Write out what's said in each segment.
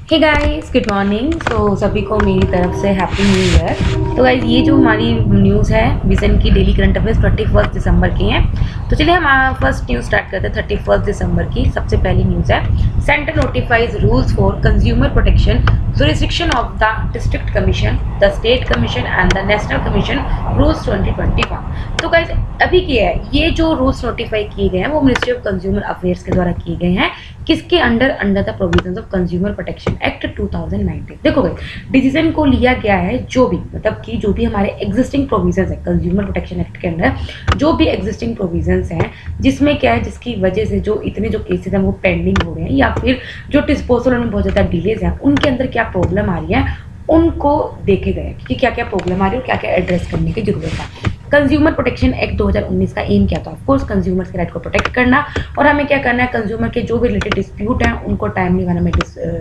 हे guys, good morning. So सभी को मेरी तरफ से हैप्पी न्यू ईयर। तो गाइस, ये जो हमारी न्यूज़ है विजन की डेली करंट अफेयर्स 31 दिसंबर की हैं। तो चलिए हम फर्स्ट न्यूज़ स्टार्ट करते हैं 31 दिसंबर की। सबसे पहली न्यूज़ है, centre notifies rules for consumer protection jurisdiction of the district commission, the state commission and the national commission rules 2021। तो गाइस अभी क्या है, ये जो रूल्स नोटिफाई किए गए हैं वो मिनिस्ट्री ऑफ कंज्यूमर अफेयर्स के द्वारा किए गए हैं। किसके under? Under the provisions of consumer protection act 2019। देखो गाइस, डिसीजन को लिया गया है जो भी मतलब कि जो भी हमारे एग्जिस्टिंग प्रोविजंस है कंज्यूमर प्रोटेक्शन एक्ट के अंदर, जो भी एग्जिस्टिंग प्रोविजंस हैं जिसमें क्या है, जिसकी वजह से जो इतने जो केसेस हैं वो पेंडिंग हो रहे हैं या फिर जो डिस्पोजल में बहुत ज़्यादा डिलेज हैं, उनके अंदर क्या प्रॉब्लम आ रही है उनको देखे गए कि क्या क्या प्रॉब्लम आ रही है और क्या क्या एड्रेस करने की जरूरत है। कंज्यूमर प्रोटेक्शन एक्ट 2019 का एम क्या था? ऑफकोर्स कंज्यूमर्स के राइट को प्रोटेक्ट करना, और हमें क्या करना है, कंज्यूमर के जो भी रिलेटेड डिस्प्यूट हैं उनको टाइमली मैनर में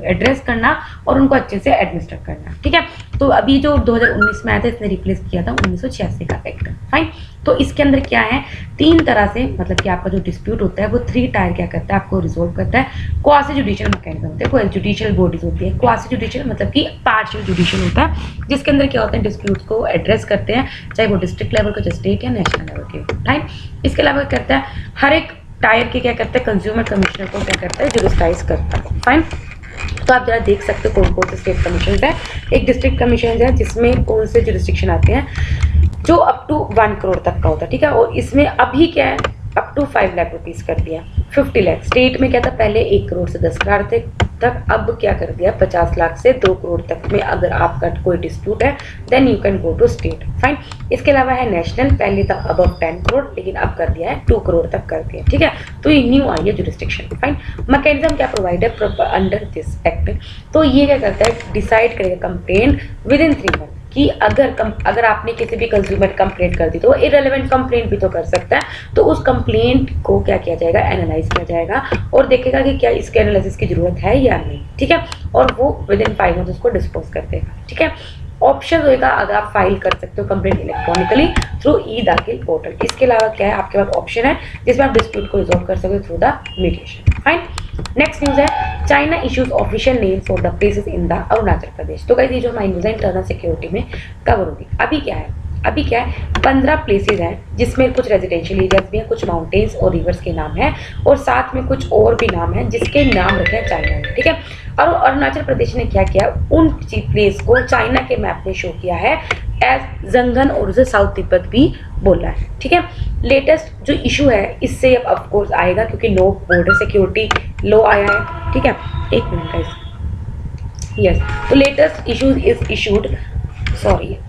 एड्रेस करना और उनको अच्छे से एडमिनिस्टर करना। ठीक है, तो अभी जो 2019 में आया था इसने रिप्लेस किया था 1986 का एक्ट। फाइन, तो इसके अंदर क्या है, तीन तरह से मतलब कि आपका जो डिस्प्यूट होता है वो 3 टायर क्या करता है, आपको रिजोल्व करता है। क्वासी जुडिशियल मैकेनिज्म होते हैं, कोई जुडिशियल बॉडीज होती है। क्वासी जुडिशियल मतलब कि पार्शियल जुडिशियल होता है, जिसके अंदर क्या होता है, डिस्प्यूट्स को एड्रेस करते हैं, चाहे वो डिस्ट्रिक्ट लेवल के, स्टेट या नेशनल लेवल के। फाइन, इसके अलावा करता है हर एक टायर के क्या करता है, कंज्यूमर कमिश्नर को क्या करता है, जुडिसाइज करता है। फाइन, तो आप जरा देख सकते हो कौन कौन से स्टेट कमीशन है। एक डिस्ट्रिक्ट कमीशन है जिसमें कौन से जुरिस्डिक्शन आते हैं, जो अप टू 1 करोड़ तक का होता है। ठीक है, और इसमें अभी क्या है, अप टू 5 लाख रुपीज़ कर दिया। 50 लाख स्टेट में क्या था, पहले 1 करोड़ से 10 लाख तक, अब क्या कर दिया 50 लाख से 2 करोड़ तक में अगर आपका कोई डिस्प्यूट है then you can go to state. Fine, इसके अलावा है नेशनल, पहले था अबव 10 करोड़ लेकिन अब कर दिया है 2 करोड़ तक कर दिया। ठीक है, तो ये न्यू आई है जुरिस्डिक्शन। फाइन, मैकेनिज्म क्या प्रोवाइड है अंडर दिस एक्ट, तो ये क्या करता है, डिसाइड करेगा कंप्लेंट विद इन 3 मंथ कि अगर आपने किसी भी कंज्यूमर कंप्लेंट कर दी तो इररिलेवेंट कंप्लेंट भी तो कर सकता है, तो उस कंप्लेंट को क्या किया जाएगा, एनालाइज किया जाएगा और देखेगा कि क्या इसके एनालिसिस की जरूरत है या नहीं। ठीक है, और वो विद इन 5 मंथ उसको डिस्पोज कर देगा। ठीक है, ऑप्शन होगा, अगर आप फाइल कर सकते हो कंप्लेंट इलेक्ट्रॉनिकली थ्रू ई दाखिल पोर्टल। इसके अलावा क्या है, आपके पास ऑप्शन है जिसमें आप डिस्प्यूट को रिजॉल्व कर सकते हो through the mediation. Fine, next news है, China issues official name for the places in the Arunachal Pradesh. तो गाइस ये जो हमारी न्यूज है इंटरनल सिक्योरिटी में कवर होगी। अभी क्या है 15 प्लेसेस हैं जिसमें कुछ रेजिडेंशियल एरियाज भी हैं, कुछ माउंटेन्स और रिवर्स के नाम हैं और साथ में कुछ और भी नाम हैं जिसके नाम रखे हैं चाइना में। ठीक है, और अरुणाचल प्रदेश ने क्या किया, उन प्लेस को चाइना के मैप में शो किया है एज जंगन और उसे साउथ तिब्बत भी बोला है। ठीक है, लेटेस्ट जो इशू है इससे अब ऑफकोर्स आएगा क्योंकि नो बॉर्डर सिक्योरिटी लॉ आया है। ठीक है, एक मिनट गाइस, यस, तो latest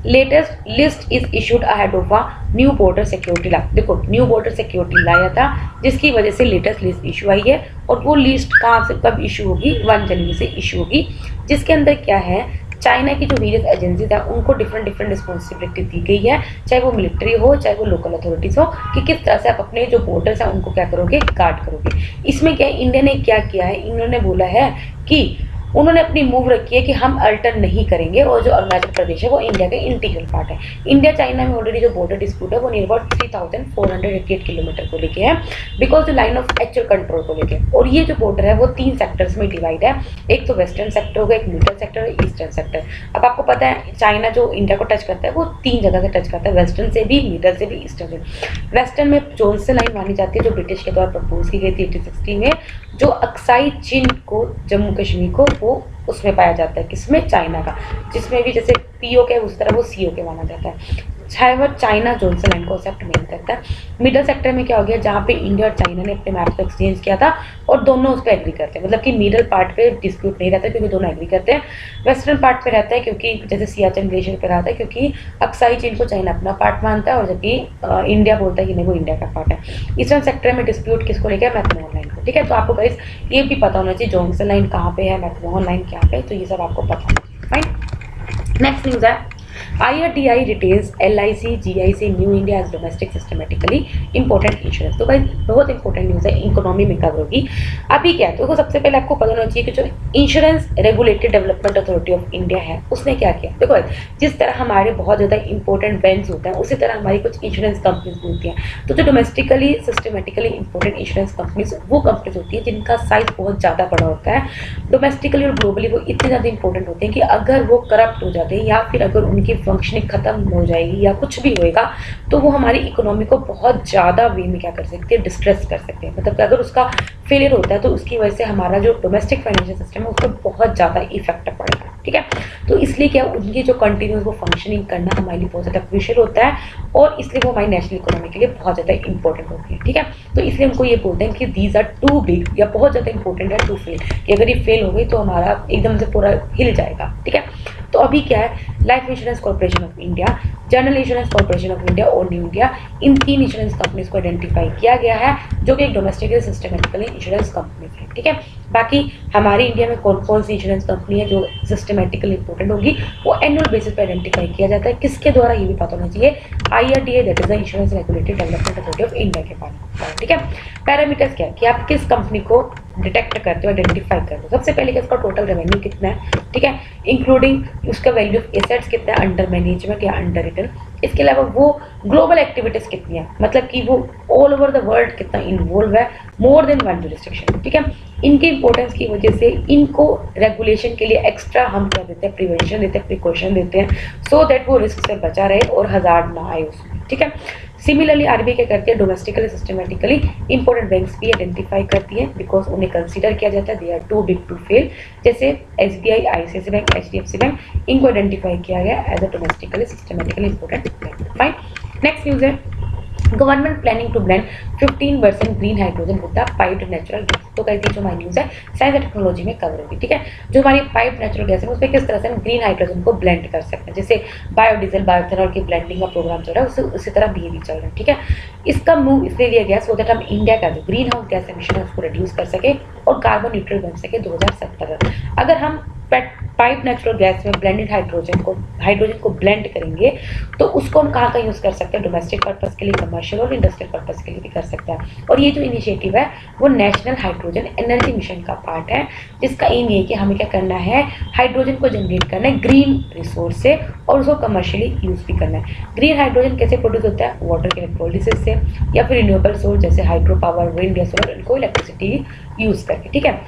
latest list is issued ahead of a new border security law. देखो न्यू बॉर्डर सिक्योरिटी लाया था जिसकी वजह से लेटेस्ट लिस्ट इशू आई है, और वो लिस्ट कहाँ से कब इशू होगी, 1 जनवरी से इशू होगी, जिसके अंदर क्या है, चाइना की जो वेरियस एजेंसीज है उनको डिफरेंट रिस्पॉन्सिबिलिटी दी गई है, चाहे वो मिलिट्री हो चाहे वो लोकल अथॉरिटीज हो, कि किस तरह से आप अपने जो बॉर्डर्स हैं उनको क्या करोगे, गार्ड करोगे। इसमें क्या इंडिया ने क्या किया है, इन्होंने बोला है कि उन्होंने अपनी मूव रखी है कि हम अल्टर नहीं करेंगे, और जो अरुणाचल प्रदेश है वो इंडिया का इंटीग्रल पार्ट है। इंडिया चाइना में ऑलरेडी जो बॉर्डर डिस्प्यूट है वो नियर अबाउट 3488 किलोमीटर को लेके है, because the line of actual control को लेके। और ये जो बॉर्डर है वो 3 सेक्टर्स में डिवाइड है, एक तो वेस्टर्न सेक्टर होगा, एक मिडल सेक्टर और ईस्टर्न सेक्टर। अब आपको पता है चाइना जो इंडिया को टच करता है वो 3 जगह से टच करता है, वेस्टर्न से भी, मिडल से भी, ईस्टर्न से। वेस्टर्न में जोन्सन लाइन मानी जाती है जो ब्रिटिश के द्वारा प्रपोज की गई थी 1860 में, जो अक्साई चीन को, जम्मू कश्मीर को, वो उसमें पाया जाता है, किसमें, चाइना का, जिसमें भी जैसे पीओ के उस तरह वो सीओ के माना जाता है। हाउएवर चाइना जोन्सन लाइन को एक्सेप्ट नहीं करता है। मिडल सेक्टर में क्या हो गया, जहाँ पे इंडिया और चाइना ने अपने मैप को एक्सचेंज किया था और दोनों उस पर एग्री करते हैं, मतलब कि मिडल पार्ट पे डिस्प्यूट नहीं रहता क्योंकि दोनों एग्री करते हैं। वेस्टर्न पार्ट पे रहता है क्योंकि जैसे सियाचिन ग्लेशियर पे रहता है क्योंकि अक्साई चीन को चाइना अपना पार्ट मानता है और जबकि इंडिया बोलता है कि नहीं वो इंडिया का पार्ट है। ईस्टर्न सेक्टर में डिस्प्यूट किसको लेकर, मैकमोहन लाइन को। ठीक है, तो आपको गाइस ये भी पता होना चाहिए जोन्सन लाइन कहाँ पे है, मैकमोहन लाइन क्या पे, तो ये सब आपको पता होना चाहिए। फाइन, नेक्स्ट न्यूज़ है, IRDAI retains LIC, GIC, new India as domestic systematically important insurance. तो भाई बहुत इंपॉर्टेंट न्यूज़ है, इकोनॉमी में कवर होगी। अभी क्या है, तो सबसे पहले आपको पता होना चाहिए कि जो insurance regulatory development authority of India है उसने क्या किया। देखो जिस तरह हमारे बहुत ज़्यादा इंपॉर्टेंट बैंक्स होते हैं उसी तरह हमारी कुछ इंश्योरेंस कंपनीज भी होती हैं। तो जो domestically systematically important insurance companies वो कंपनीज होती है जिनका साइज बहुत ज़्यादा बड़ा होता है। डोमेस्टिकली और ग्लोबली वो इतने ज़्यादा इंपॉर्टेंट होते हैं कि अगर वो करप्ट हो जाते हैं या फिर अगर उनकी फंक्शनिंग खत्म हो जाएगी या कुछ भी होएगा तो वो हमारी इकोनॉमी को बहुत ज़्यादा वे में क्या कर सकते हैं, डिस्ट्रेस कर सकते हैं। मतलब कि अगर उसका फेलियर होता है तो उसकी वजह से हमारा जो डोमेस्टिक फाइनेंशियल सिस्टम है उस पर बहुत ज़्यादा इफेक्ट पड़ेगा। ठीक है, तो इसलिए क्या उनकी जो कंटिन्यूस वो फंक्शनिंग करना हमारे लिए बहुत ज़्यादा क्रूशियल होता है और इसलिए वो हमारी नेशनल इकोनॉमी के लिए बहुत ज़्यादा इंपॉर्टेंट होती है। ठीक है, तो इसलिए हमको ये बोलते हैं कि दीज आर टू बिग या बहुत ज़्यादा इंपॉर्टेंट है टू फेल, कि अगर ये फेल हो गई तो हमारा एकदम से पूरा हिल जाएगा। ठीक है, तो अभी क्या है, life insurance corporation of India, general insurance corporation of India और न्यू इंडिया, इन 3 इंश्योरेंस कंपनीज को आइडेंटिफाई किया गया है जो कि एक डोमेस्टिक सिस्टमेटिकली इंश्योरेंस कंपनीज है। ठीक है, बाकी हमारे इंडिया में कौन कौन सी इंश्योरेंस कंपनी है जो सिस्टमेटिकली इंपॉर्टेंट होगी वो एनुअल बेसिस पर आइडेंटिफाई किया जाता है। किसके द्वारा, ये भी पता होना चाहिए, IRDAI, that is the insurance regulatory development authority of India के पास। ठीक है, पैरामीटर्स क्या है कि आप किस कंपनी को डिटेक्ट करते हो, आइडेंटिफाई करते हो। सबसे पहले इसका टोटल रेवेन्यू कितना है, ठीक है, इंक्लूडिंग उसका वैल्यू ऑफ एसेट्स कितना है अंडर मैनेजमेंट या अंडर रिटर्न। इसके अलावा वो ग्लोबल एक्टिविटीज कितनी है, मतलब कि वो ऑल ओवर द वर्ल्ड कितना इन्वॉल्व है, मोर देन वन जुरिस्डिक्शन। ठीक है, इनकी इंपॉर्टेंस की वजह से इनको रेगुलेशन के लिए एक्स्ट्रा हम क्या देते हैं, प्रिवेंशन देते हैं, प्रिकॉशन देते हैं, सो दैट वो रिस्क से बचा रहे और हजार्ड ना आए उसमें। ठीक है, सिमिलरली आरबीआई क्या करती है, डोमेस्टिकली सिस्टमेटिकली इंपॉर्टेंट बैंक्स भी आइडेंटिफाई करती है बिकॉज उन्हें कंसीडर किया जाता है they are too big to fail. जैसे SBI, ICICI bank, HDFC bank, इनको आइडेंटिफाई किया गया as a domestically systematically important bank. Fine, next news है government planning to blend 15% green hydrogen with the piped natural gas. तो कहती है जो हमारी न्यूज़ है साइंस एंड टेक्नोलॉजी में कवर होगी। ठीक है, जो हमारी पाइप नेचुरल गैस है उस पर किस तरह से हम ग्रीन हाइड्रोजन को ब्लेंड कर सकते हैं, जैसे बायोडीजल, बायोथेनॉल की ब्लेंडिंग का प्रोग्राम चल रहा है उसी तरह भी चल रहा है। ठीक है, इसका मूव इसलिए लिया गया सो दैट हम इंडिया का जो ग्रीन हाउस गैस एमिशन है उसको रिड्यूस कर सके और कार्बन न्यूट्रल बन सके 2070 तक। अगर हम पाइप नेचुरल गैस में ब्लेंडेड हाइड्रोजन को ब्लेंड करेंगे तो उसको हम कहाँ यूज़ कर सकते हैं, डोमेस्टिक पर्पस के लिए, कमर्शियल और इंडस्ट्रियल पर्पस के लिए भी कर सकते हैं। और ये जो इनिशिएटिव है वो नेशनल हाइड्रोजन एनर्जी मिशन का पार्ट है जिसका एम ये है कि हमें क्या करना है, हाइड्रोजन को जनरेट करना है ग्रीन रिसोर्स से और उसको कमर्शियली यूज़ भी करना है। ग्रीन हाइड्रोजन कैसे प्रोड्यूस होता है, वाटर के इलेक्ट्रोलिसिस से या फिर रिन्यूएबल सोर्स जैसे हाइड्रो पावर, विंड या सोलर, इनको इलेक्ट्रिसिटी यूज़ करके। ठीक है,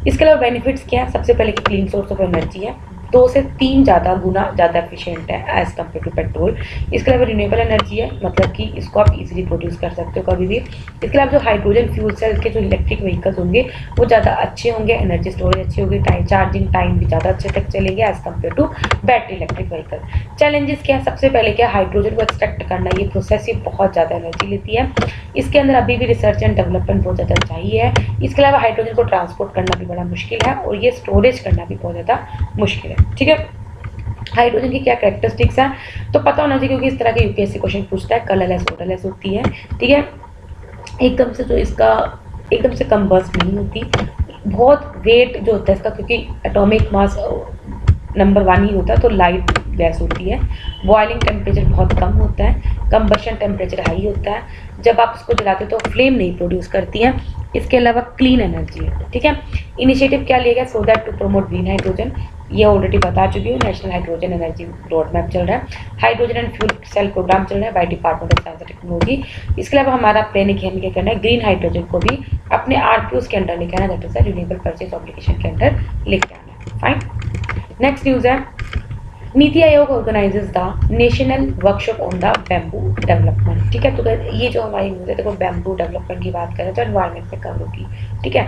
इसके अलावा बेनिफिट्स क्या है, सबसे पहले कि क्लीन सोर्स ऑफ एनर्जी है, 2 से 3 गुना ज़्यादा एफिशिएंट है एज कम्पेयर टू पेट्रोल। इसके अलावा रिन्यूएबल एनर्जी है, मतलब कि इसको आप इजीली प्रोड्यूस कर सकते हो कभी भी। इसके अलावा जो हाइड्रोजन फ्यूल सेल के जो इलेक्ट्रिक व्हीकल्स होंगे वो ज़्यादा अच्छे होंगे, एनर्जी स्टोरेज अच्छी होगी, चार्जिंग टाइम भी ज़्यादा अच्छे तक चलेंगे as compare to battery electric vehicle. Challenges क्या है, सबसे पहले क्या, हाइड्रोजन को एक्सट्रैक्ट करना, ये प्रोसेस ही बहुत ज़्यादा एनर्जी लेती है। इसके अंदर अभी भी रिसर्च एंड डेवलपमेंट बहुत ज़्यादा चाहिए। इसके अलावा हाइड्रोजन को ट्रांसपोर्ट करना भी बड़ा मुश्किल है और ये स्टोरेज करना भी बहुत ज़्यादा मुश्किल है। ठीक है, हाइड्रोजन की क्या कैरेक्टरिस्टिक्स है तो पता होना चाहिए क्योंकि इस तरह के यूपीएससी क्वेश्चन पूछता है, कलरलेस वोटरलेस होती है। ठीक है, एकदम से जो इसका एकदम से कम बर्स्ट नहीं होती, बहुत वेट जो होता है इसका, क्योंकि एटॉमिक मास नंबर 1 ही होता है तो लाइट गैस होती है। बॉइलिंग टेम्परेचर बहुत कम होता है, कंबशन टेम्परेचर हाई होता है, जब आप उसको जलाते हो तो फ्लेम नहीं प्रोड्यूस करती है। इसके अलावा क्लीन एनर्जी है। ठीक है, इनिशिएटिव क्या लिया गया, so that to promote green hydrogen, ये ऑलरेडी बता चुकी हूँ, national hydrogen energy road map चल रहा है, hydrogen and fuel cell programme चल रहा है by department of science and technology. इसके अलावा हमारा प्लान है कि हमें क्या करना है, ग्रीन हाइड्रोजन को भी अपने RPOs के अंडर लेके आना, that is renewable purchase obligation के अंडर लेके आना है। फाइन, नेक्स्ट न्यूज़ है NITI Aayog organises the national workshop on the bamboo development. ठीक है, तो ये जो हमारी न्यूज़ है देखो बैम्बू डेवलपमेंट की बात करें तो एनवायरनमेंट में कवर होगी। ठीक है,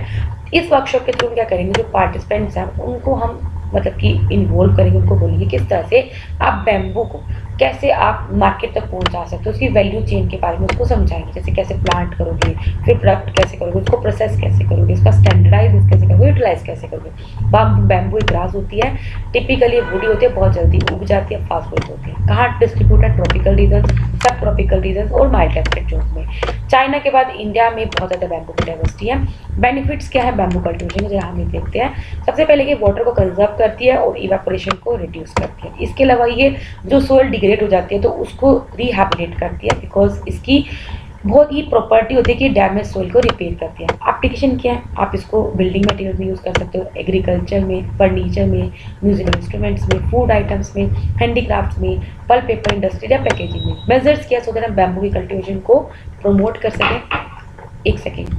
इस वर्कशॉप के थ्रू क्या करेंगे, जो पार्टिसिपेंट्स हैं उनको हम मतलब कि इन्वॉल्व करेंगे, उनको बोलेंगे किस तरह से आप बैम्बू को कैसे आप मार्केट तक पहुंचा सकते हो, उसकी वैल्यू चेन के बारे में उसको समझाएंगे, जैसे कैसे प्लांट करोगे, फिर प्रोडक्ट कैसे करोगे, उसको प्रोसेस कैसे करोगे, इसका स्टैंडर्डाइज कैसे करोगे, यूटिलाइज कैसे करोगे। बैम्बू एक ग्रास होती है, टिपिकली वुडी होती है, बहुत जल्दी उग जाती है, फास्ट ग्रोथ होती है। कहाँ डिस्ट्रीब्यूट है, ट्रॉपिकल रीजन, सब सब ट्रॉपिकल रीजन और माइल्ड टेम्परेट जोन में। चाइना के बाद इंडिया में बहुत ज़्यादा बैम्बू की डाइवर्सिटी है। बेनिफिट्स क्या है बैम्बू कल्टिवेशन के, जहाँ हम देखते हैं सबसे पहले कि वाटर को कंजर्व करती है और इवेपोरेशन को रिड्यूस करती है। इसके अलावा ये जो सोइल डिग्रेड हो जाती है तो उसको रिहैबिलिटेट करती है, बिकॉज इसकी बहुत ही प्रॉपर्टी होती है कि डैमेज सोइल को रिपेयर करती है। एप्लीकेशन क्या है, आप इसको बिल्डिंग मटेरियल में यूज़ कर सकते हो, एग्रीकल्चर में, फर्नीचर में, म्यूजिकल इंस्ट्रूमेंट्स में, फूड आइटम्स में, हैंडीक्राफ्ट्स में, पल्प पेपर इंडस्ट्री या पैकेजिंग में। मेजर्स किया सो दैट हम बैम्बू की कल्टिवेशन को प्रमोट कर सकें। एक सेकेंड,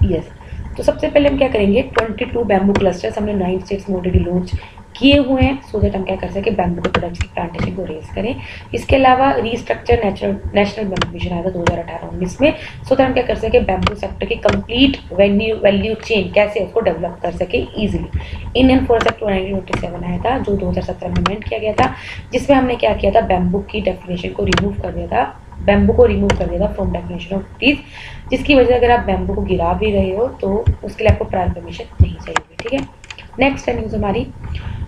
यस। तो सबसे पहले हम क्या करेंगे, 22 बैम्बू क्लस्टर्स हमने 9 स्टेट्स में ऑलरेडी लॉन्च किए हुए हैं, सो दैट हम क्या कर सके बैम्बू के प्रोडक्ट्स की प्लांटेशन को रेज करें। इसके अलावा रीस्ट्रक्चर नेशनल बैम्बू मिशन आया था 2018-19 में, सो दैट हम क्या कर सके बैम्बू सेक्टर की कंप्लीट वैल्यू चेन कैसे उसको डेवलप कर सके इजीली। इंडियन फॉरेस्ट एक्ट 1927 आया था जो 2017 में अमेंड किया गया था, जिसमें हमने क्या किया था, बैम्बू की डेफिनेशन को रिमूव कर दिया था, बैम्बू को रिमूव कर दिया था फ्रॉम डेफिनेशन ऑफ ट्रीज, जिसकी वजह से अगर आप बैम्बू को गिरा भी रहे हो तो उसके लिए आपको प्रायर परमिशन नहीं चाहिए। ठीक है, नेक्स्ट है न्यूज़ हमारी,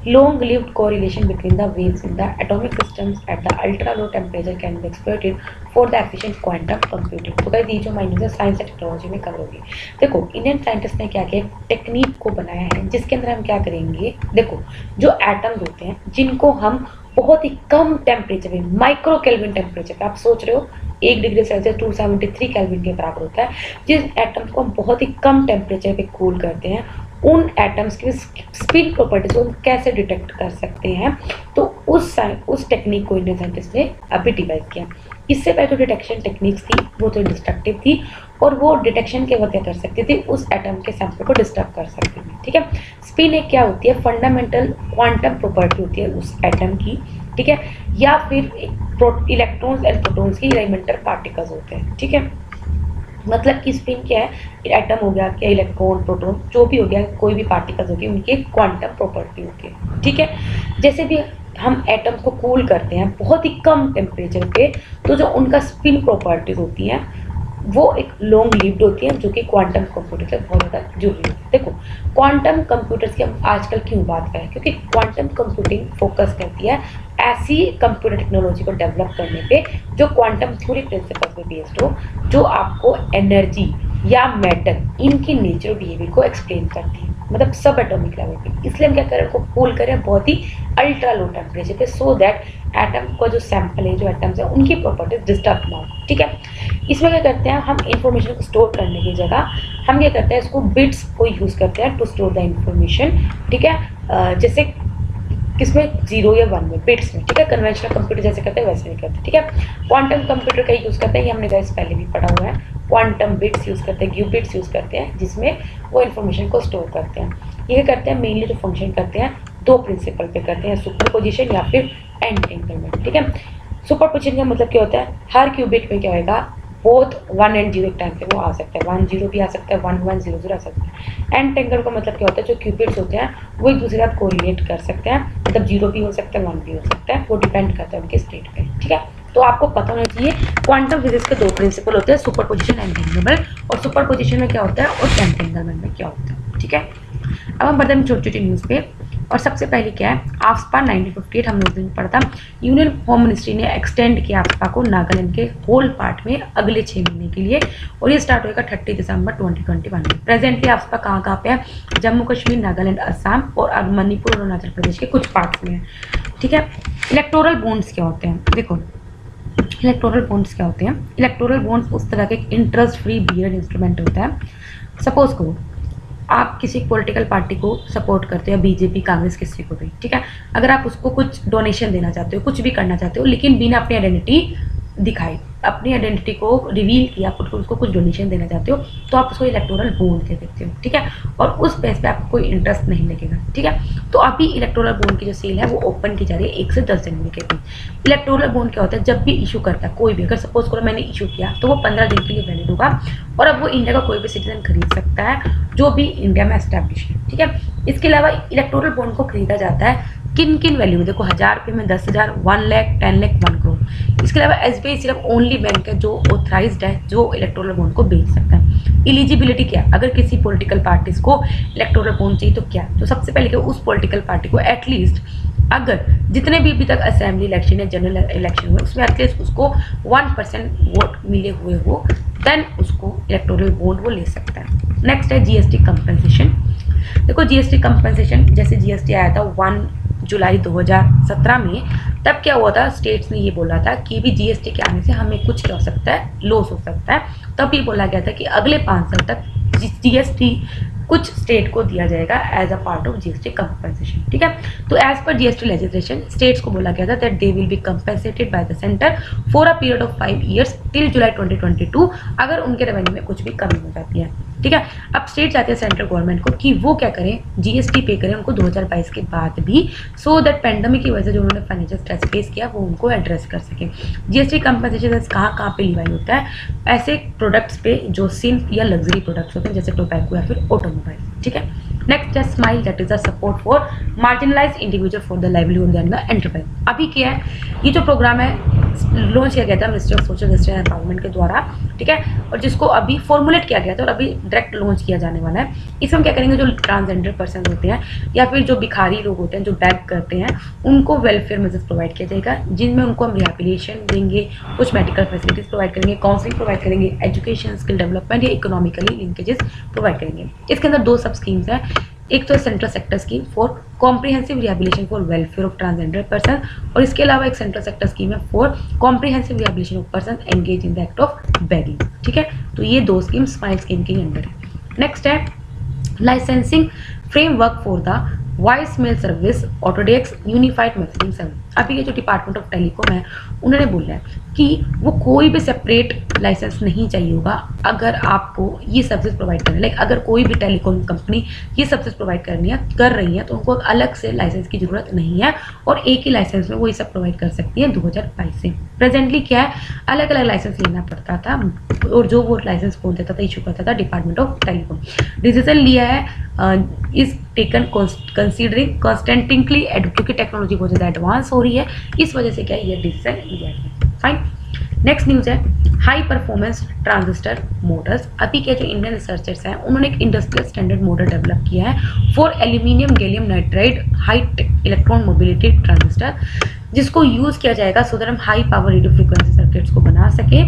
long lived correlation between the waves in the atomic systems at the ultra low temperature can be exploited for the efficient quantum computing। तो गाइस ये जो हमारी न्यूज़ है साइंस एंड टेक्नोलॉजी में कवर होगी। देखो इंडियन साइंटिस्ट ने क्या किया, टेक्निक को बनाया है जिसके अंदर हम क्या करेंगे, देखो जो एटम्स होते हैं जिनको हम बहुत ही कम टेम्परेचर में, माइक्रो केल्विन टेम्परेचर पे, आप सोच रहे हो 1 डिग्री सेल्सियस 273 केल्विन के बराबर होता है, जिस एटम्स को हम बहुत ही कम टेम्परेचर पे कूल करते हैं, उन एटम्स की स्पिन प्रॉपर्टीज को हम कैसे डिटेक्ट कर सकते हैं, तो उस टेक्निक को इंडियन साइंटिस्ट ने अभी डिवाइस किया। इससे पहले जो डिटेक्शन टेक्निक्स थी वो तो डिस्ट्रक्टिव थी और वो डिटेक्शन के वक्त क्या कर सकती थी, उस एटम के सैंपल को डिस्टर्ब कर सकती थी। ठीक है, स्पिन एक क्या होती है, फंडामेंटल क्वांटम प्रॉपर्टी होती है उस एटम की, ठीक है, या फिर इलेक्ट्रॉन्स एंड प्रोटॉन्स की एलिमेंटल पार्टिकल्स होते हैं। ठीक है, मतलब कि स्पिन क्या है, एटम हो गया क्या, इलेक्ट्रॉन प्रोटॉन जो भी हो गया, कोई भी पार्टिकल्स हो गए, उनकी क्वांटम प्रॉपर्टी होती है। ठीक है, जैसे भी हम एटम्स को कूल करते हैं बहुत ही कम टेम्परेचर पे, तो जो उनका स्पिन प्रॉपर्टीज होती हैं वो एक लॉन्ग लिव्ड होती है, जो कि क्वांटम कंप्यूटर से बहुत ज़्यादा जरूरी है। देखो क्वांटम कंप्यूटर्स की हम आजकल क्यों बात करें, क्योंकि क्वांटम कंप्यूटिंग फोकस करती है ऐसी कंप्यूटर टेक्नोलॉजी को डेवलप करने पे जो क्वांटम थ्योरी प्रिंसिपल्स पे बेस्ड हो, जो आपको एनर्जी या मैटर इनकी नेचर बिहेवियर को एक्सप्लेन करती है, मतलब सब एटॉमिक लेवल पे। इसलिए हम क्या करें, उनको कूल करें बहुत ही अल्ट्रा लो टेम्परेचर पे, सो दैट एटम का जो सैंपल है, जो एटम्स है, उनकी प्रॉपर्टीज डिस्टर्ब ना हो। ठीक है, इसमें क्या करते हैं हम, इंफॉर्मेशन को स्टोर करने की जगह हम क्या करते हैं, इसको बिट्स को यूज़ करते हैं टू स्टोर द इंफॉर्मेशन। ठीक है, जैसे किसमें 0 या 1 में, बिट्स में। ठीक है, कन्वेंशनल कंप्यूटर जैसे करते हैं वैसे नहीं करते। ठीक है, क्वांटम कंप्यूटर का यूज़ करते हैं, ये हमने गाइस पहले भी पढ़ा हुआ है, क्वांटम बिट्स यूज़ करते हैं, क्यूबिट्स यूज़ करते हैं, जिसमें वो इन्फॉर्मेशन को स्टोर करते हैं। ये करते हैं मेनली जो फंक्शन करते हैं 2 प्रिंसिपल पे करते हैं, सुपरपोजिशन या फिर एंटेंगलमेंट। ठीक है, सुपरपोजिशन का मतलब क्या होता है, हर क्यूबिट में क्या होगा, बोथ 1 and 0 एक टाइम पे वो आ सकता है, 1 0 भी आ सकता है, 1 1 0 0 आ सकता है। एंटेंगल का मतलब क्या होता है, जो क्यूबिट्स होते हैं वो एक दूसरे के साथ कोरिलेट कर सकते हैं, मतलब 0 भी हो सकता है 1 भी हो सकता है, वो डिपेंड करता है उनके स्टेट पे। ठीक है, तो आपको पता होना चाहिए क्वांटम फिजिक्स के 2 प्रिंसिपल होते हैं, सुपरपोजिशन एंड एंटेंगल, और सुपरपोजिशन में क्या होता है और एंटेंगलमेंट में क्या होता है। ठीक है, अब हम बढ़ते हैं छोटी छोटी न्यूज़ पे, और सबसे पहले क्या है, आफ्सपा 1958 हम लोग दिन पढ़ा था, यूनियन होम मिनिस्ट्री ने एक्सटेंड किया आफ्सपा को नागालैंड के होल पार्ट में अगले 6 महीने के लिए, और ये स्टार्ट होगा 30 दिसंबर 2021 में। प्रेजेंटली आफ्सपा कहाँ पे है, जम्मू कश्मीर, नागालैंड, असम और मणिपुर और अरुणाचल प्रदेश के कुछ पार्ट्स में है। ठीक है, इलेक्टोरल बॉन्ड्स क्या होते हैं, देखो इलेक्टोरल बॉन्ड्स क्या होते हैं, इलेक्टोरल बॉन्ड्स उस तरह के इंटरेस्ट फ्री बियर्ड इंस्ट्रूमेंट होता है। सपोज करो आप किसी पॉलिटिकल पार्टी को सपोर्ट करते हो, बीजेपी, कांग्रेस, किसी को भी, ठीक है, अगर आप उसको कुछ डोनेशन देना चाहते हो, कुछ भी करना चाहते हो, लेकिन बिना अपनी आइडेंटिटी दिखाई, अपनी आइडेंटिटी को रिवील किया, उसको कुछ डोनेशन देना चाहते हो, तो आप उसको इलेक्टोरल बॉन्ड दे देते हो। ठीक है, और उस बेस पे आपको कोई इंटरेस्ट नहीं लगेगा। ठीक है, तो अभी इलेक्टोरल बॉन्ड की जो सेल है वो ओपन की जा रही है 1 से 10 जनवरी के बीच। इलेक्टोरल बॉन्ड क्या होता है, जब भी इशू करता है कोई भी, अगर सपोज करो मैंने इशू किया तो वो 15 दिन के लिए वैलिड होगा, और अब वो इंडिया का कोई भी सिटीजन खरीद सकता है जो भी इंडिया में एस्टैब्लिश है। ठीक है, इसके अलावा इलेक्टोरल बॉन्ड को खरीदा जाता है किन किन वैल्यू में, देखो 1000 रुपये में 10,000, 1 लाख, 10 लाख, 1 करोड़। इसके अलावा SBI सिर्फ ओनली बैंक है जो ऑथराइज्ड है जो इलेक्टोरल बॉन्ड को बेच सकता है। एलिजिबिलिटी क्या, अगर किसी पॉलिटिकल पार्टीज को इलेक्टोरल बॉन्ड चाहिए तो क्या, तो सबसे पहले कि उस पॉलिटिकल पार्टी को एटलीस्ट अगर जितने भी अभी तक असेंबली इलेक्शन या जनरल इलेक्शन हुए उसमें एटलीस्ट उसको 1% वोट मिले हुए हो, देन उसको इलेक्टोरल बॉन्ड वो ले सकता है। नेक्स्ट है जीएसटी कंपनसेशन। देखो जीएसटी कंपनसेशन, जैसे जीएसटी आया था 1 जुलाई 2017 में, तब क्या हुआ था, स्टेट्स ने ये बोला था कि भी जीएसटी के आने से हमें कुछ क्या हो सकता है, लॉस हो सकता है। तब ये बोला गया था कि अगले 5 साल तक जीएसटी कुछ स्टेट को दिया जाएगा as a part of GST compensation, ठीक है। तो as per GST legislation states को बोला गया था that they will be compensated by the centre for a period of 5 years till July 2022 अगर उनके रेवेन्यू में कुछ भी कमी हो जाती है, ठीक है। अब स्टेट चाहते हैं सेंट्रल गवर्नमेंट को कि वो क्या करें, जीएसटी पे करें उनको 2022 के बाद भी, सो दैट पेंडेमिक की वजह से जो उन्होंने फाइनेंशियल स्ट्रेस फेस किया वो उनको एड्रेस कर सके। जीएसटी कंपनसेशन कहाँ पे लिवाई होता है, ऐसे प्रोडक्ट्स पे जो सिल्क या लग्जरी प्रोडक्ट्स होते हैं जैसे टोबैको या फिर ऑटोमोबाइल, ठीक है। नेक्स्ट है smile, that is a support for marginalised individual for the livelihood and the enterprise. अभी क्या है, ये जो प्रोग्राम है लॉन्च किया गया था ministry of social justice and empowerment के द्वारा, ठीक है, और जिसको अभी फॉर्मुलेट किया गया था और अभी डायरेक्ट लॉन्च किया जाने वाला है। इसमें हम क्या करेंगे, जो ट्रांसजेंडर पर्सन होते हैं या फिर जो भिखारी लोग होते हैं जो बैग करते हैं, उनको वेलफेयर मेजर्स प्रोवाइड किया जाएगा, जिनमें उनको हम रिहैबिलिटेशन देंगे, कुछ मेडिकल फैसिलिटीज प्रोवाइड करेंगे, काउंसलिंग प्रोवाइड करेंगे, एजुकेशन स्किल डेवलपमेंट या इकोनॉमिकली लिंकेजेस प्रोवाइड करेंगे। इसके अंदर 2 सब स्कीम्स हैं, एक तो central sector scheme for comprehensive rehabilitation for welfare of transgender person, और इसके अलावा एक सेंट्रल सेक्टर स्कीम है for comprehensive rehabilitation of person engage in the act of begging, ठीक है। तो ये 2 स्कीम स्माइल स्कीम के अंदर है। नेक्स्ट है licensing framework for the voice mail service audiotex unified messaging service. अभी ये जो डिपार्टमेंट ऑफ टेलीकॉम है उन्होंने बोला है कि वो कोई भी सेपरेट लाइसेंस नहीं चाहिए होगा अगर आपको ये सर्विस प्रोवाइड करनी है। लाइक अगर कोई भी टेलीकॉम कंपनी ये सर्विस प्रोवाइड कर रही है तो उनको अलग से लाइसेंस की जरूरत नहीं है और एक ही लाइसेंस में वो ये सब प्रोवाइड कर सकती है 2022 से। प्रेजेंटली क्या है, अलग अलग लाइसेंस लेना पड़ता था और जो वो लाइसेंस कौन देता था, इशू करता था डिपार्टमेंट ऑफ टेलीकॉम। डिसीजन लिया है इज टेकन कंसिडरिंग कॉन्स्टेंटिंगली क्योंकि टेक्नोलॉजी बहुत ज़्यादा एडवांस हो रही है, इस वजह से क्या ये डिसीजन लिया गया। फाइन। नेक्स्ट न्यूज़ है हाई परफॉर्मेंस ट्रांजिस्टर मोटर्स। अभी के जो इंडियन रिसर्चर्स हैं उन्होंने एक इंडस्ट्रियल स्टैंडर्ड मोटर डेवलप किया है for aluminium gallium nitride high electron mobility transistor, जिसको यूज़ किया जाएगा सो दैट हम high power radio frequency circuits को बना सके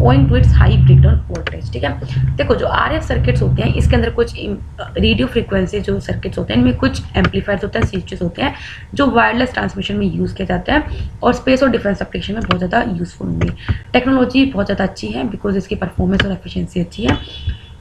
owing to its high breakdown voltage, ठीक है। देखो जो आरएफ सर्किट्स होते हैं इसके अंदर कुछ रेडियो फ्रीक्वेंसी जो सर्किट्स होते हैं इनमें कुछ एम्पलीफायर्स होते हैं, स्विचेस होते हैं जो वायरलेस ट्रांसमिशन में यूज़ किया जाता है और स्पेस और डिफेंस एप्लीकेशन में बहुत ज़्यादा यूज़फुल होंगे। टेक्नोलॉजी बहुत ज़्यादा अच्छी है बिकॉज इसकी परफॉर्मेंस और एफिशिएंसी अच्छी है।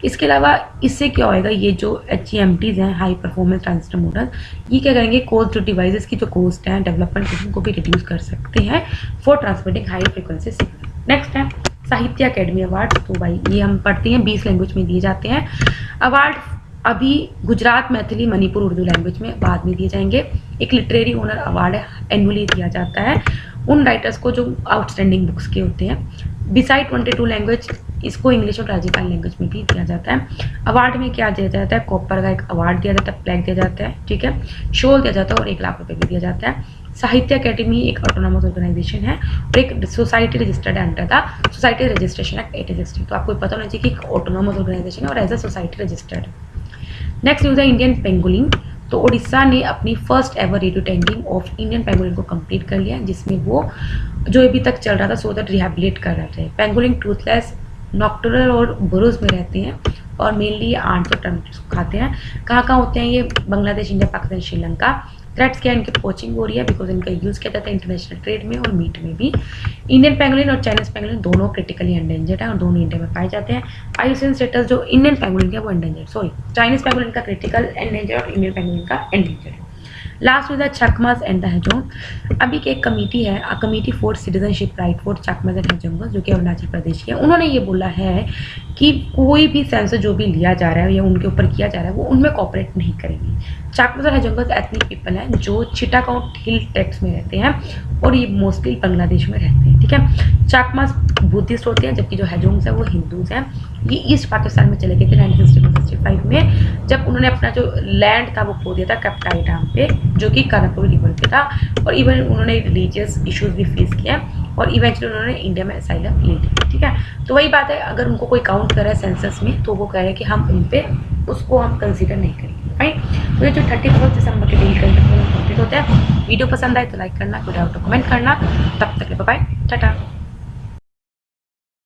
इसके अलावा इससे क्या होएगा, ये जो HEMTs हैं हाई परफॉर्मेंस ट्रांजिस्टर मोटर, ये क्या करेंगे, कॉस्ट जो डिवाइसेस की जो कॉस्ट है डेवलपमेंट को भी रिड्यूस कर सकते हैं for transmitting high frequency signal. Next है साहित्य अकेडमी अवार्ड। तो भाई ये हम पढ़ते हैं 20 लैंग्वेज में दिए जाते हैं। अवार्ड अभी गुजरात, मैथिली, मणिपुर, उर्दू लैंग्वेज में बाद में दिए जाएंगे। एक लिटरेरी ऑनर अवार्ड है, एनुअली दिया जाता है उन राइटर्स को जो आउटस्टैंडिंग बुक्स के होते हैं। बिसाइड 22 लैंग्वेज, इसको इंग्लिश और राजस्थानी लैंग्वेज में भी दिया जाता है। अवार्ड में क्या दिया जाता है, कॉपर का एक अवार्ड दिया जाता है, प्लैक दिया जाता है, ठीक है, शॉल दिया जाता है और 1 लाख रुपए भी दिया जाता है। साहित्य अकेडमी एक ऑटोनॉमस ऑर्गेनाइजेशन है और एक society registered under the society registration act 1860। तो आपको पता होना चाहिए कि ऑटोनॉमस ऑर्गेनाइजेशन है और as a society registered. Next news है इंडियन पेंगुलिन। तो उड़ीसा ने अपनी first ever radio tagging of Indian pangolin को कंप्लीट कर लिया, जिसमें वो जो अभी तक चल रहा था सो दैट रिहैबिलिट कर रहे थे। पेंगुलिन टूथलेस, नॉक्टरल और बुरुज में रहते हैं और मेनली आंट्स और टर्मिट्स खाते हैं। कहाँ होते हैं ये, बांग्लादेश, इंडिया, पाकिस्तान, श्रीलंका। थ्रेट्स क्या, इनकी पोचिंग हो रही है बिकॉज इनका यूज़ किया जाता है इंटरनेशनल ट्रेड में और मीट में भी। इंडियन पेंगुलिन और चाइनीज पेंगुलिन दोनों क्रिटिकली एंडेंजर्ड है और दोनों इंडिया में पाए जाते हैं। आईयूसीएन स्टेटस जो इंडियन पेंगुलिन का वो एंडेंजर्ड, सॉरी चाइनीज पेंगुलिन का क्रिटिकल एंडेंजर्ड और इंडियन पेंगुलिन का एंडेंजर्ड है। Last with the Chakmas and the Hajong. अभी की एक कमेटी है, committee for citizenship right for Chakmas and Hajong, जो कि अरुणाचल प्रदेश की है। उन्होंने ये बोला है कि कोई भी सेंसस जो भी लिया जा रहा है या उनके ऊपर किया जा रहा है वो उनमें कॉपरेट नहीं करेंगी। चकमास और हेजोंग एथनिक पीपल हैं जो चिटागोंग हिल ट्रैक्ट्स में रहते हैं और ये मोस्टली बांग्लादेश में रहते हैं, ठीक है। चकमास बुद्धिस्ट होते हैं जबकि जो हेजोंग्स हैं वो हिंदूज हैं। ये ईस्ट पाकिस्तान में चले गए थे 1965 में जब उन्होंने अपना जो लैंड था वो खो दिया था कैप्टाई डैम पे, जो कि कानापुर रिवर पे था, और इवन उन्होंने रिलीजियस इश्यूज भी फेस किया और इवेंचुअली उन्होंने इंडिया में असाइलम ले लिया, ठीक है। तो वही बात है, अगर उनको कोई काउंट कर रहा है सेंसस में तो वो कह रहे हैं कि हम उन पे उसको हम कंसीडर नहीं करेंगे, राइट। तो ये जो 31 दिसंबर के डेट कंप्लीट होता है वीडियो पसंद आए तो लाइक करना, कोई डाउट तो कमेंट करना। तब तक के लिए बाय बाय, टाटा।